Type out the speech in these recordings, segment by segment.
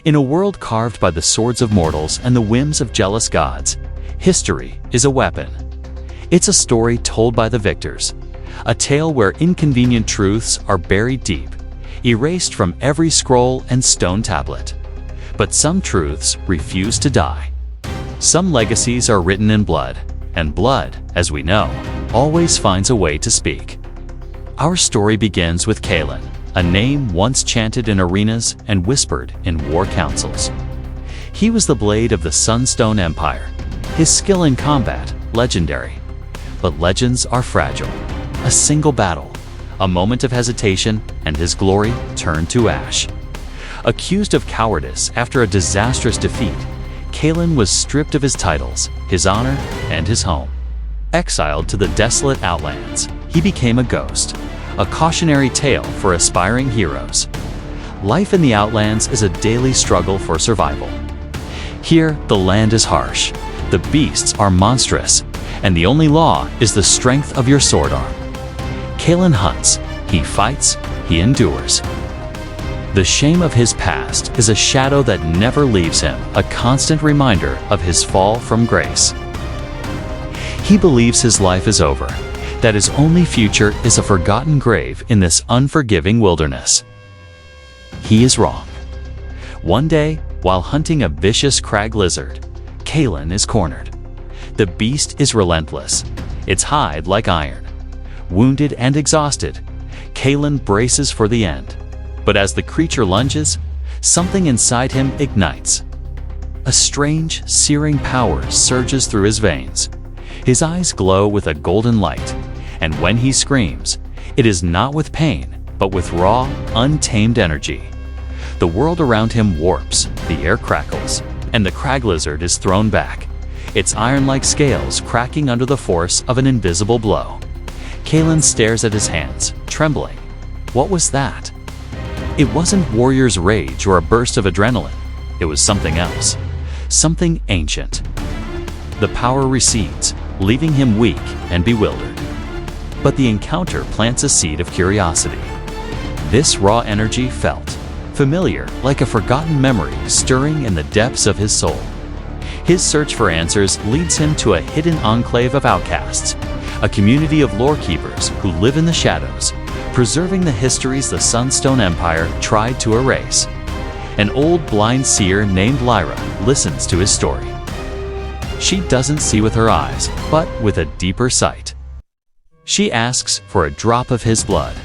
In a world carved by the swords of mortals and the whims of jealous gods, history is a weapon. It's a story told by the victors, a tale where inconvenient truths are buried deep, erased from every scroll and stone tablet. But some truths refuse to die. Some legacies are written in blood, and blood, as we know, always finds a way to speak. Our story begins with Kalen, a name once chanted in arenas and whispered in war councils. He was the blade of the Sunstone Empire, his skill in combat legendary. But legends are fragile. A single battle, a moment of hesitation, and his glory turned to ash. Accused of cowardice after a disastrous defeat, Kalen was stripped of his titles, his honor, and his home. Exiled to the desolate outlands, he became a ghost, a cautionary tale for aspiring heroes. Life in the outlands is a daily struggle for survival. Here, the land is harsh, the beasts are monstrous, and the only law is the strength of your sword arm. Kalen hunts, he fights, he endures. The shame of his past is a shadow that never leaves him, a constant reminder of his fall from grace. He believes his life is over, that his only future is a forgotten grave in this unforgiving wilderness. He is wrong. One day, while hunting a vicious crag lizard, Kalen is cornered. The beast is relentless, its hide like iron. Wounded and exhausted, Kalen braces for the end. But as the creature lunges, something inside him ignites. A strange, searing power surges through his veins. His eyes glow with a golden light, and when he screams, it is not with pain, but with raw, untamed energy. The world around him warps, the air crackles, and the crag lizard is thrown back, its iron-like scales cracking under the force of an invisible blow. Kalen stares at his hands, trembling. What was that? It wasn't warrior's rage or a burst of adrenaline. It was something else, something ancient. The power recedes, leaving him weak and bewildered. But the encounter plants a seed of curiosity. This raw energy felt familiar, like a forgotten memory stirring in the depths of his soul. His search for answers leads him to a hidden enclave of outcasts, a community of lore keepers who live in the shadows, preserving the histories the Sunstone Empire tried to erase. An old blind seer named Lyra listens to his story. She doesn't see with her eyes, but with a deeper sight. She asks for a drop of his blood.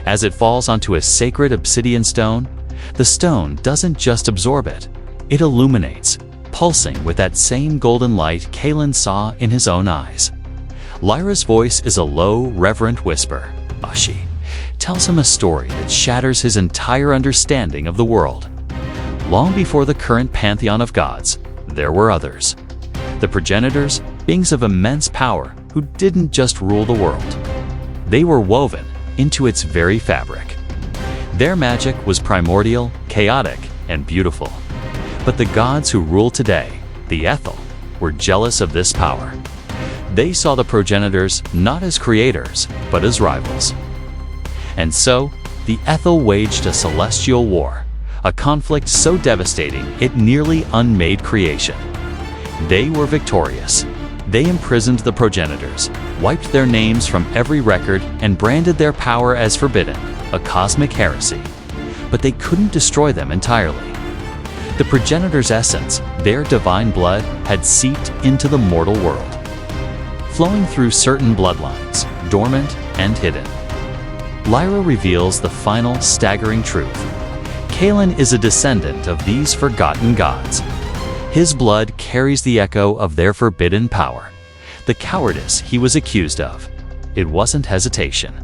As it falls onto a sacred obsidian stone, the stone doesn't just absorb it, it illuminates, pulsing with that same golden light Kalen saw in his own eyes. Lyra's voice is a low, reverent whisper. She tells him a story that shatters his entire understanding of the world. Long before the current pantheon of gods, there were others. The progenitors, beings of immense power who didn't just rule the world. They were woven into its very fabric. Their magic was primordial, chaotic, and beautiful. But the gods who rule today, the Ethel, were jealous of this power. They saw the progenitors not as creators, but as rivals. And so, the Ethel waged a celestial war, a conflict so devastating it nearly unmade creation. They were victorious. They imprisoned the progenitors, wiped their names from every record, and branded their power as forbidden, a cosmic heresy. But they couldn't destroy them entirely. The progenitors' essence, their divine blood, had seeped into the mortal world, flowing through certain bloodlines, dormant and hidden. Lyra reveals the final, staggering truth. Kalen is a descendant of these forgotten gods. His blood carries the echo of their forbidden power. The cowardice he was accused of. It wasn't hesitation.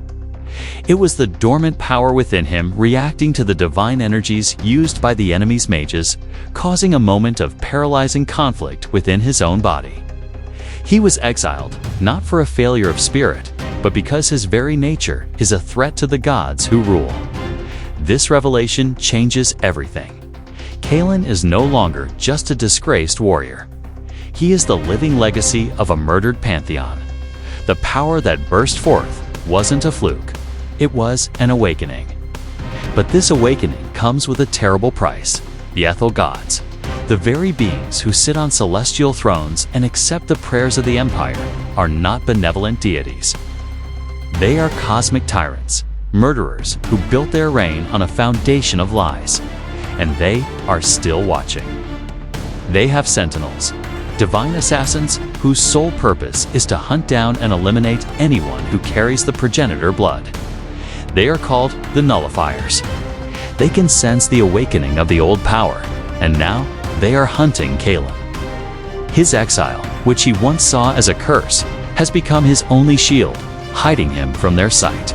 It was the dormant power within him reacting to the divine energies used by the enemy's mages, causing a moment of paralyzing conflict within his own body. He was exiled, not for a failure of spirit, but because his very nature is a threat to the gods who rule. This revelation changes everything. Kalen is no longer just a disgraced warrior. He is the living legacy of a murdered pantheon. The power that burst forth wasn't a fluke. It was an awakening. But this awakening comes with a terrible price. the Ethel gods. The very beings who sit on celestial thrones and accept the prayers of the Empire are not benevolent deities. They are cosmic tyrants, murderers who built their reign on a foundation of lies, and they are still watching. They have sentinels, divine assassins whose sole purpose is to hunt down and eliminate anyone who carries the progenitor blood. They are called the nullifiers. They can sense the awakening of the old power, and now they are hunting Kalen. His exile, which he once saw as a curse, has become his only shield, hiding him from their sight.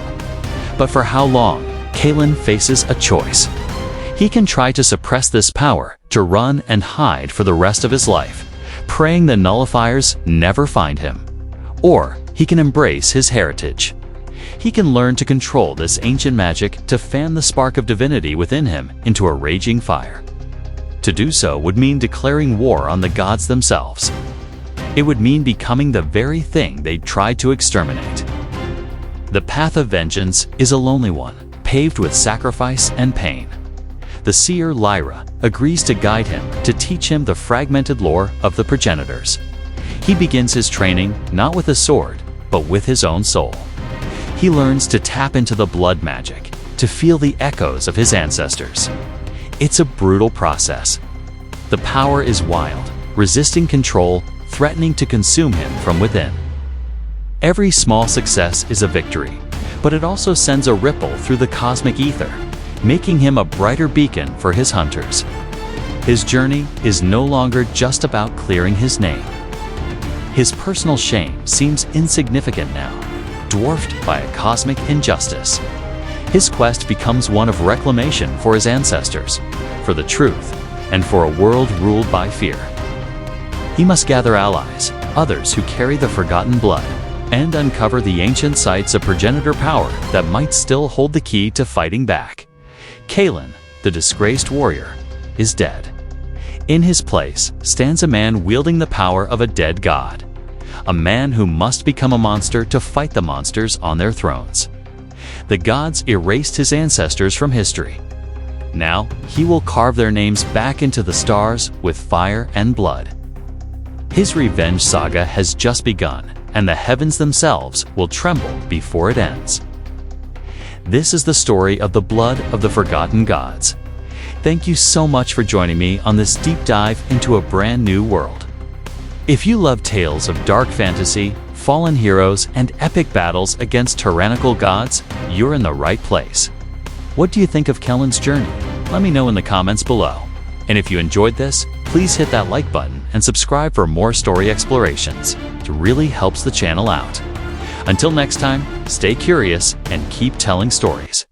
But for how long? Kalen faces a choice. He can try to suppress this power, to run and hide for the rest of his life, praying the nullifiers never find him. Or he can embrace his heritage. He can learn to control this ancient magic to fan the spark of divinity within him into a raging fire. To do so would mean declaring war on the gods themselves. It would mean becoming the very thing they tried to exterminate. The path of vengeance is a lonely one, paved with sacrifice and pain. The seer Lyra agrees to guide him, to teach him the fragmented lore of the progenitors. He begins his training not with a sword, but with his own soul. He learns to tap into the blood magic, to feel the echoes of his ancestors. It's a brutal process. The power is wild, resisting control, threatening to consume him from within. Every small success is a victory, but it also sends a ripple through the cosmic ether, making him a brighter beacon for his hunters. His journey is no longer just about clearing his name. His personal shame seems insignificant now, dwarfed by a cosmic injustice. His quest becomes one of reclamation for his ancestors, for the truth, and for a world ruled by fear. He must gather allies, others who carry the forgotten blood, and uncover the ancient sites of progenitor power that might still hold the key to fighting back. Kalen, the disgraced warrior, is dead. In his place stands a man wielding the power of a dead god, a man who must become a monster to fight the monsters on their thrones. The gods erased his ancestors from history. Now he will carve their names back into the stars with fire and blood. His revenge saga has just begun, and the heavens themselves will tremble before it ends. This is the story of the blood of the forgotten gods. Thank you so much for joining me on this deep dive into a brand new world. If you love tales of dark fantasy, fallen heroes, and epic battles against tyrannical gods, you're in the right place. What do you think of Kalen's journey? Let me know in the comments below. And if you enjoyed this, please hit that like button and subscribe for more story explorations. It really helps the channel out. Until next time, stay curious and keep telling stories.